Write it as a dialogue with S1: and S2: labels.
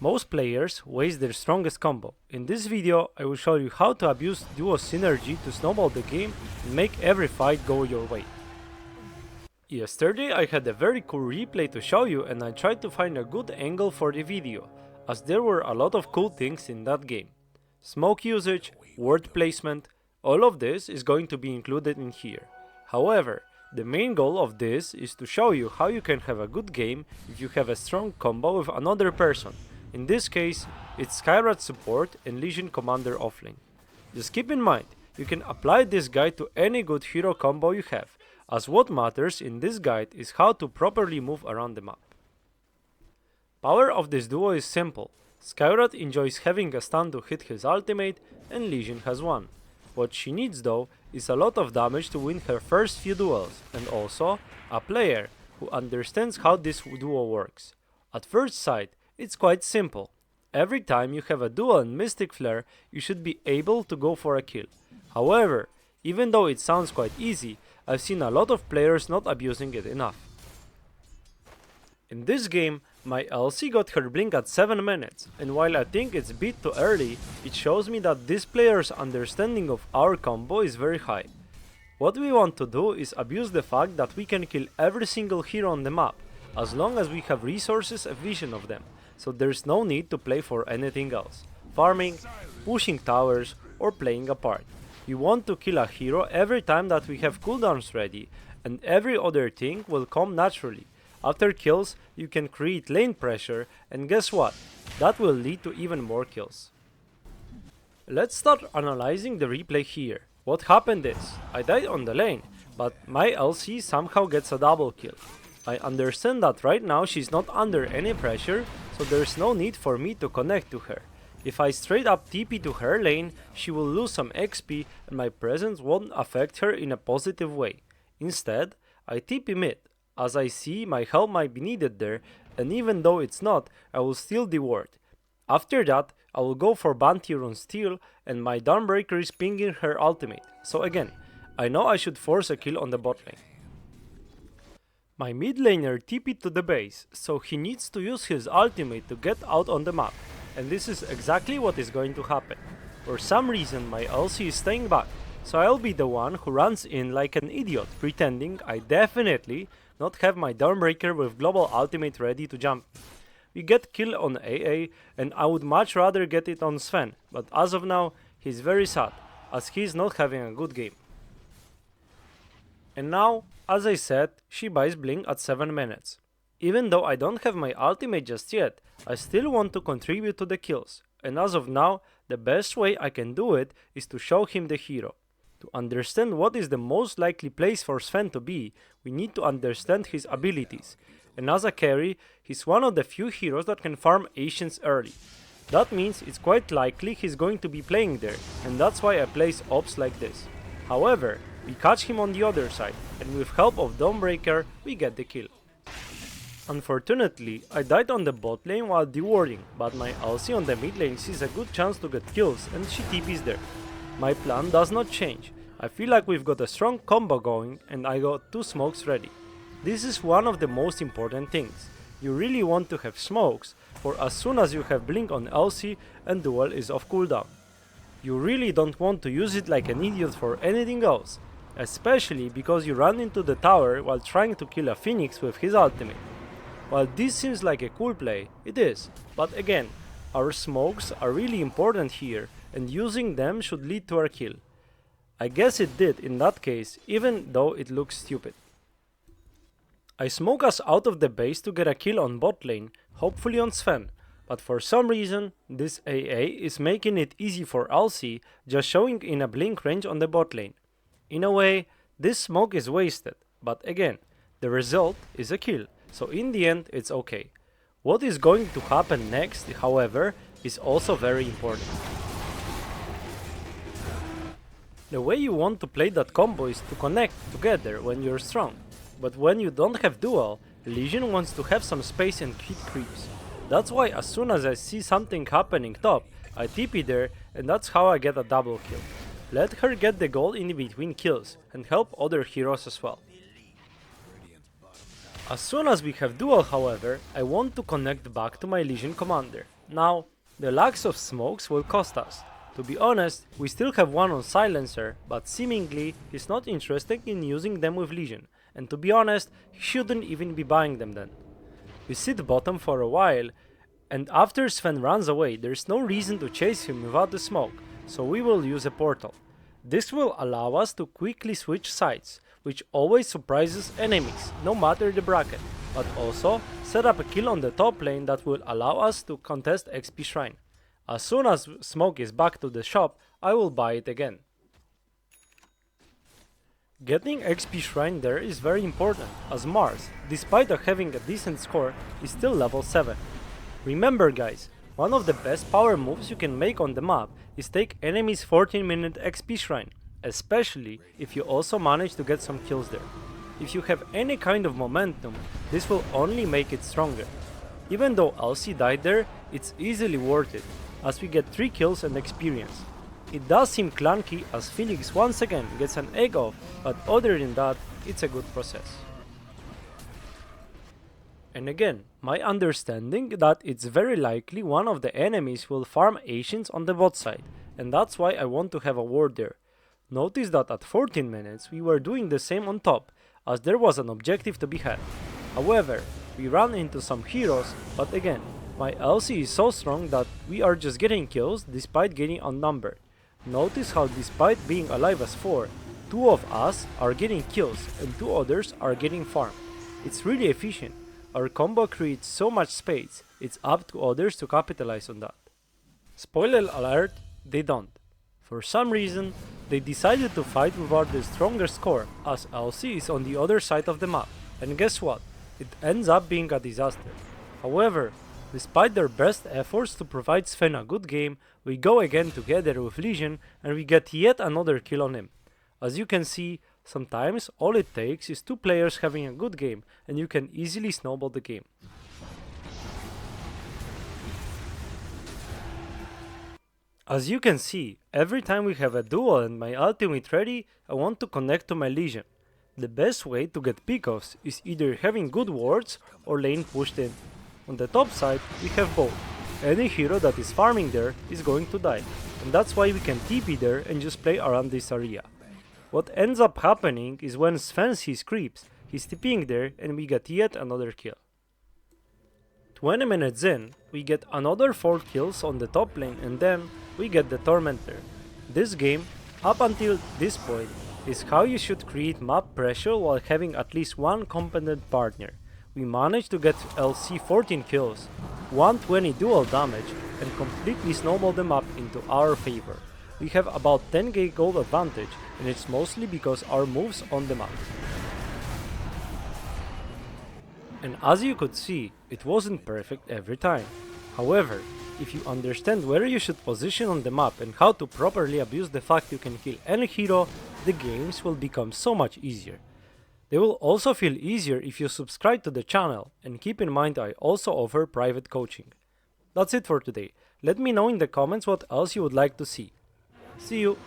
S1: Most players waste their strongest combo. In this video, I will show you how to abuse duo synergy to snowball the game and make every fight go your way. Yesterday I had a very cool replay to show you, and I tried to find a good angle for the video, as there were a lot of cool things in that game. Smoke usage, word placement, all of this is going to be included in here. However, the main goal of this is to show you how you can have a good game if you have a strong combo with another person. In this case, it's Skywrath support and Legion Commander offlane. Just keep in mind, you can apply this guide to any good hero combo you have, as what matters in this guide is how to properly move around the map. Power of this duo is simple. Skywrath enjoys having a stun to hit his ultimate, and Legion has one. What she needs though is a lot of damage to win her first few duels, and also a player who understands how this duo works. At first sight, it's quite simple. Every time you have a duel in Mystic Flare, you should be able to go for a kill. However, even though it sounds quite easy, I've seen a lot of players not abusing it enough. In this game, my LC got her blink at 7 minutes, and while I think it's a bit too early, it shows me that this player's understanding of our combo is very high. What we want to do is abuse the fact that we can kill every single hero on the map, as long as we have resources and vision of them, so there's no need to play for anything else, farming, pushing towers, or playing a part. We want to kill a hero every time that we have cooldowns ready, and every other thing will come naturally. After kills, you can create lane pressure, and guess what? That will lead to even more kills. Let's start analyzing the replay here. What happened is, I died on the lane, but my LC somehow gets a double kill. I understand that right now she's not under any pressure, so there's no need for me to connect to her. If I straight up TP to her lane, she will lose some XP and my presence won't affect her in a positive way. Instead, I TP mid, as I see my help might be needed there, and even though it's not, I will steal the ward. After that, I will go for bounty on steal, and my Dawnbreaker is pinging her ultimate, so again, I know I should force a kill on the bot lane. My mid laner TP'd to the base, so he needs to use his ultimate to get out on the map, and this is exactly what is going to happen. For some reason my LC is staying back, so I'll be the one who runs in like an idiot, pretending I definitely not have my Dawnbreaker with global ultimate ready to jump. We get kill on AA, and I would much rather get it on Sven, but as of now, he's very sad, as he's not having a good game. And now, as I said, she buys blink at 7 minutes. Even though I don't have my ultimate just yet, I still want to contribute to the kills, and as of now, the best way I can do it is to show him the hero. To understand what is the most likely place for Sven to be, we need to understand his abilities, and as a carry, he's one of the few heroes that can farm Ancients early. That means it's quite likely he's going to be playing there, and that's why I place ops like this. However, we catch him on the other side, and with help of Dawnbreaker, we get the kill. Unfortunately, I died on the bot lane while dewarding, but my LC on the mid lane sees a good chance to get kills, and she TPs there. My plan does not change. I feel like we've got a strong combo going, and I got 2 smokes ready. This is one of the most important things. You really want to have smokes, for as soon as you have blink on LC and duel is off cooldown. You really don't want to use it like an idiot for anything else, especially because you run into the tower while trying to kill a Phoenix with his ultimate. While this seems like a cool play, it is, but again, our smokes are really important here, and using them should lead to our kill. I guess it did in that case, even though it looks stupid. I smoke us out of the base to get a kill on bot lane, hopefully on Sven, but for some reason this AA is making it easy for LC, just showing in a blink range on the bot lane. In a way, this smoke is wasted, but again, the result is a kill, so in the end it's okay. What is going to happen next, however, is also very important. The way you want to play that combo is to connect together when you're strong, but when you don't have duel, Legion wants to have some space and hit creeps. That's why as soon as I see something happening top, I TP there, and that's how I get a double kill. Let her get the gold in between kills, and help other heroes as well. As soon as we have duel, however, I want to connect back to my Legion commander. Now, the lacks of smokes will cost us. To be honest, we still have one on silencer, but seemingly he's not interested in using them with Legion, and to be honest, he shouldn't even be buying them then. We sit bottom for a while, and after Sven runs away, there's no reason to chase him without the smoke, so we will use a portal. This will allow us to quickly switch sides, which always surprises enemies, no matter the bracket, but also set up a kill on the top lane that will allow us to contest XP Shrine. As soon as smoke is back to the shop, I will buy it again. Getting XP Shrine there is very important, as Mars, despite having a decent score, is still level 7. Remember guys, one of the best power moves you can make on the map is take enemies 14-minute XP Shrine, especially if you also manage to get some kills there. If you have any kind of momentum, this will only make it stronger. Even though LC died there, it's easily worth it, as we get 3 kills and experience. It does seem clunky as Felix once again gets an egg off, but other than that, it's a good process. And again, my understanding that it's very likely one of the enemies will farm Asians on the bot side, and that's why I want to have a ward there. Notice that at 14 minutes we were doing the same on top, as there was an objective to be had. However, we ran into some heroes, but again, my LC is so strong that we are just getting kills despite getting outnumbered. Notice how despite being alive as 4, 2 of us are getting kills and 2 others are getting farmed. It's really efficient. Our combo creates so much space, it's up to others to capitalize on that. Spoiler alert, they don't. For some reason, they decided to fight without the stronger score, as LC is on the other side of the map, and guess what? It ends up being a disaster. However, despite their best efforts to provide Sven a good game, we go again together with Legion and we get yet another kill on him. As you can see, sometimes all it takes is 2 players having a good game and you can easily snowball the game. As you can see, every time we have a duel and my ultimate ready, I want to connect to my Legion. The best way to get pickoffs is either having good wards or lane pushed in. On the top side, we have both. Any hero that is farming there is going to die, and that's why we can TP there and just play around this area. What ends up happening is when Sven sees creeps, he's TPing there and we get yet another kill. 20 minutes in, we get another 4 kills on the top lane and then we get the Tormentor. This game, up until this point, is how you should create map pressure while having at least one competent partner. We managed to get LC 14 kills, 120 dual damage, and completely snowball the map into our favor. We have about 10k gold advantage, and it's mostly because our moves on the map. And as you could see, it wasn't perfect every time. However, if you understand where you should position on the map and how to properly abuse the fact you can kill any hero, the games will become so much easier. They will also feel easier if you subscribe to the channel, and keep in mind I also offer private coaching. That's it for today. Let me know in the comments what else you would like to see. See you!